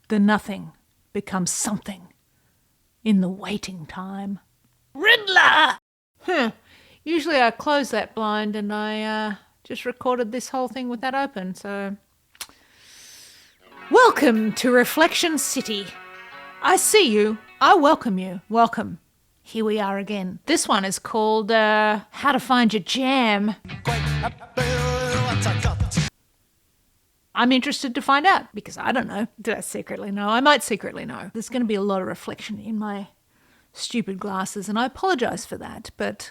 The nothing becomes something in the waiting time. Riddler! Usually I close that blind and I just recorded this whole thing with that open, so... Welcome to Reflection City. I see you. I welcome you. Welcome. Here we are again. This one is called How to Find Your Jam. I'm interested to find out because I don't know. Do I secretly know? I might secretly know. There's going to be a lot of reflection in my stupid glasses and I apologise for that, but...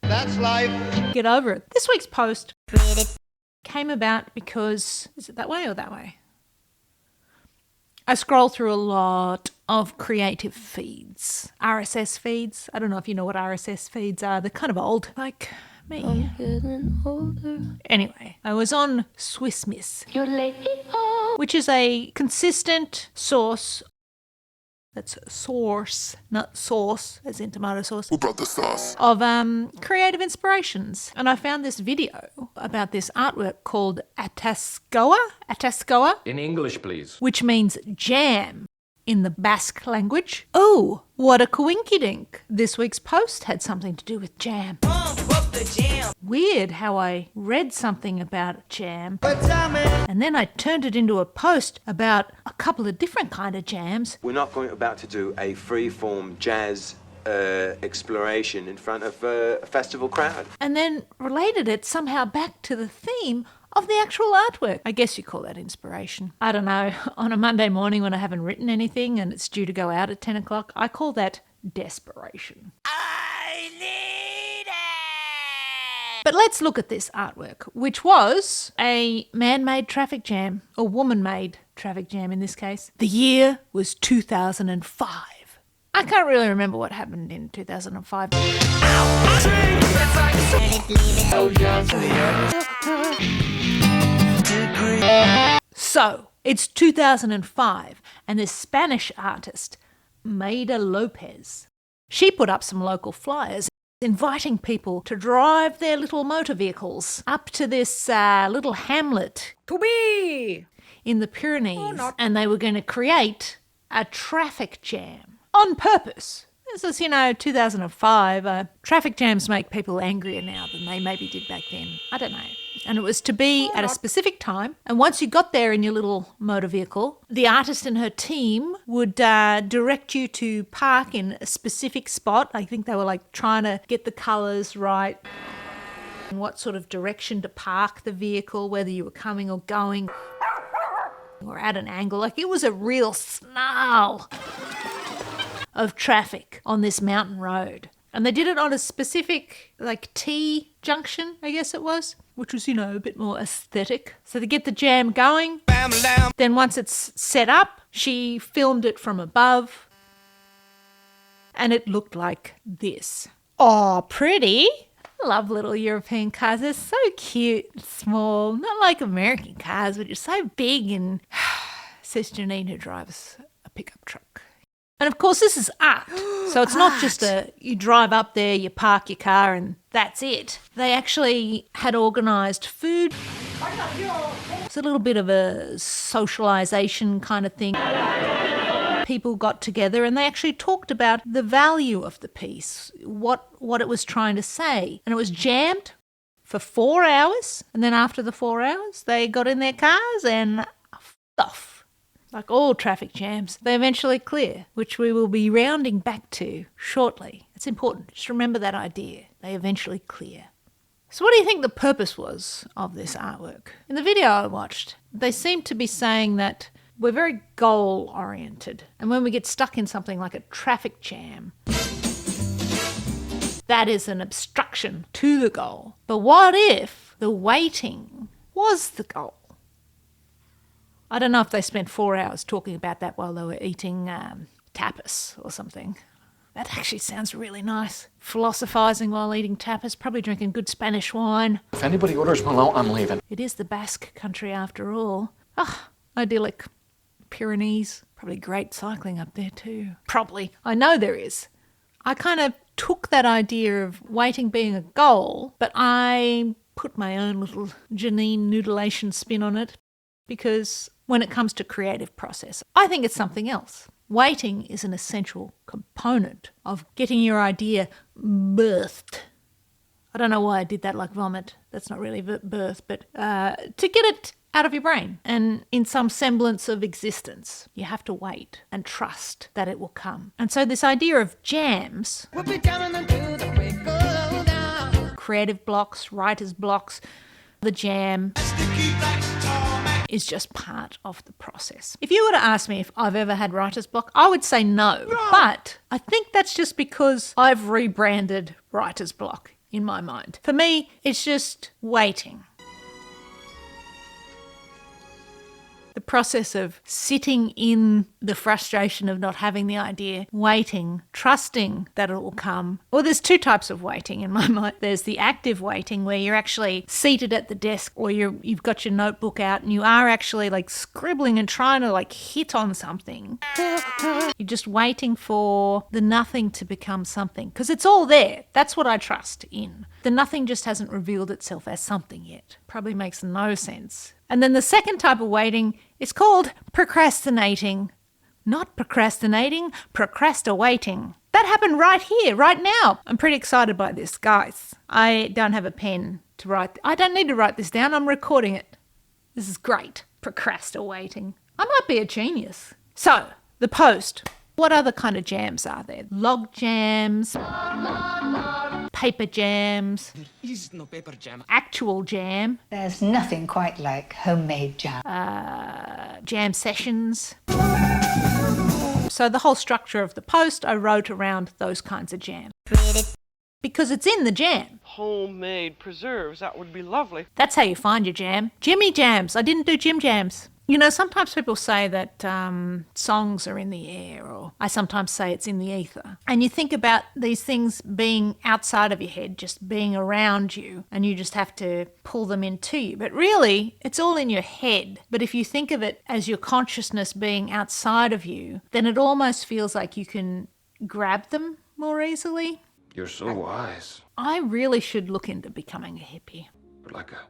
That's life. Get over it. This week's post came about because... Is it that way or that way? I scroll through a lot of creative feeds. RSS feeds. I don't know if you know what RSS feeds are. They're kind of old. Like... me. I'm getting older. Anyway, I was on Swiss Miss, You're late. Oh. which is a consistent source. That's source, not sauce, as in tomato sauce. Who brought the sauce? Of creative inspirations. And I found this video about this artwork called Atascoa, In English, please. which means jam in the Basque language. Oh, what a coinkydink. This week's post had something to do with jam. Weird how I read something about jam and then I turned it into a post about a couple of different kind of jams. We're not about to do a free-form jazz exploration in front of a festival crowd. And then related it somehow back to the theme of the actual artwork. I guess you call that inspiration. I don't know. On a Monday morning when I haven't written anything and it's due to go out at 10 o'clock, I call that desperation. I need it! But let's look at this artwork, which was a man-made traffic jam, or woman-made traffic jam in this case. The year was 2005. I can't really remember what happened in 2005. So, it's 2005, and this Spanish artist, Maida Lopez, she put up some local flyers inviting people to drive their little motor vehicles up to this little hamlet in the Pyrenees, and they were going to create a traffic jam on purpose. This is, 2005. Traffic jams make people angrier now than they maybe did back then. I don't know. And it was to be at a specific time. And once you got there in your little motor vehicle, the artist and her team would direct you to park in a specific spot. I think they were like trying to get the colours right, and what sort of direction to park the vehicle, whether you were coming or going or at an angle. Like, it was a real snarl of traffic on this mountain road. And they did it on a specific, like, T junction, I guess it was, which was, a bit more aesthetic. So to get the jam going, then once it's set up, she filmed it from above, and it looked like this. Oh, pretty. I love little European cars. They're so cute and small. Not like American cars, which are so big and... says Janine, who drives a pickup truck. And of course, this is art. So it's not just you drive up there, you park your car and that's it. They actually had organised food. It's a little bit of a socialisation kind of thing. People got together and they actually talked about the value of the piece, what it was trying to say. And it was jammed for 4 hours. And then after the 4 hours, they got in their cars and off. Like all traffic jams, they eventually clear, which we will be rounding back to shortly. It's important. Just remember that idea. They eventually clear. So what do you think the purpose was of this artwork? In the video I watched, they seemed to be saying that we're very goal-oriented. And when we get stuck in something like a traffic jam, that is an obstruction to the goal. But what if the waiting was the goal? I don't know if they spent 4 hours talking about that while they were eating tapas or something. That actually sounds really nice. Philosophising while eating tapas, probably drinking good Spanish wine. If anybody orders Malone, I'm leaving. It is the Basque country after all. Ah, idyllic. Pyrenees. Probably great cycling up there too. Probably. I know there is. I kind of took that idea of waiting being a goal, but I put my own little Janine noodleation spin on it because when it comes to creative process. I think it's something else. Waiting is an essential component of getting your idea birthed. I don't know why I did that like vomit. That's not really birth, but to get it out of your brain and in some semblance of existence. You have to wait and trust that it will come. And so this idea of jams, creative blocks, writer's blocks, the jam is just part of the process. If you were to ask me if I've ever had writer's block, I would say no. But I think that's just because I've rebranded writer's block in my mind. For me, it's just waiting. The process of sitting in the frustration of not having the idea, waiting, trusting that it will come. Well, there's two types of waiting in my mind. There's the active waiting where you're actually seated at the desk or you've got your notebook out and you are actually like scribbling and trying to like hit on something. You're just waiting for the nothing to become something because it's all there. That's what I trust in. The nothing just hasn't revealed itself as something yet. Probably makes no sense. And then the second type of waiting is called procrastinating. Not procrastinating, procrastinating. That happened right here, right now. I'm pretty excited by this, guys. I don't have a pen to write. I don't need to write this down. I'm recording it. This is great. Procrastinating. I might be a genius. So, the post. What other kind of jams are there? Log jams, paper jams, He's no paper jam. actual jam, There's nothing quite like homemade jam. jam sessions. So the whole structure of the post, I wrote around those kinds of jam. Because it's in the jam. Homemade preserves, that would be lovely. That's how you find your jam. Jimmy jams. I didn't do Jim jams. You know, sometimes people say that songs are in the air, or I sometimes say it's in the ether. And you think about these things being outside of your head, just being around you, and you just have to pull them into you. But really, it's all in your head. But if you think of it as your consciousness being outside of you, then it almost feels like you can grab them more easily. You're so wise. I really should look into becoming a hippie. You're like a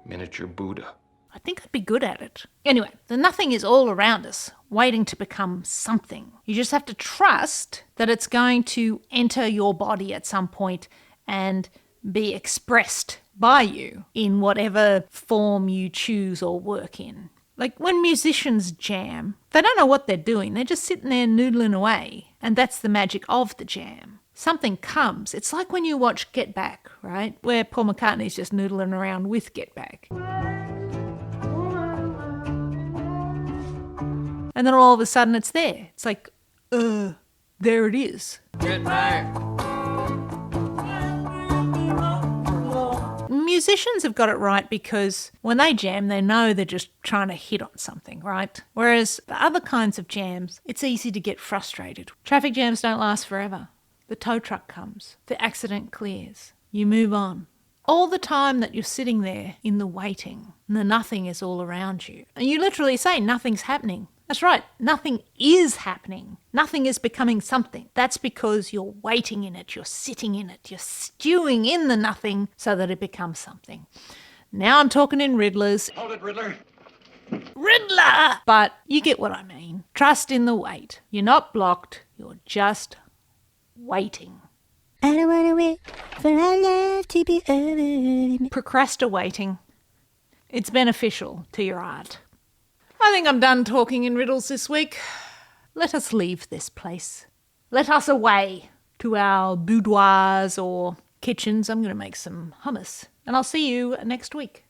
miniature Buddha. I think I'd be good at it. Anyway, the nothing is all around us, waiting to become something. You just have to trust that it's going to enter your body at some point and be expressed by you in whatever form you choose or work in. Like when musicians jam, they don't know what they're doing. They're just sitting there noodling away. And that's the magic of the jam. Something comes. It's like when you watch Get Back, right? Where Paul McCartney's just noodling around with Get Back. And then all of a sudden it's there. It's like, there it is. Get back. Musicians have got it right because when they jam, they know they're just trying to hit on something, right? Whereas the other kinds of jams, it's easy to get frustrated. Traffic jams don't last forever. The tow truck comes. The accident clears. You move on. All the time that you're sitting there in the waiting, and the nothing is all around you. And you literally say nothing's happening. That's right, nothing is happening. Nothing is becoming something. That's because you're waiting in it, you're sitting in it, you're stewing in the nothing so that it becomes something. Now I'm talking in riddlers. Hold it, Riddler. Riddler! But you get what I mean. Trust in the wait. You're not blocked, you're just waiting. I don't wanna wait for our love to be over. Procrastinating. It's beneficial to your art. I think I'm done talking in riddles this week. Let us leave this place. Let us away to our boudoirs or kitchens. I'm going to make some hummus. And I'll see you next week.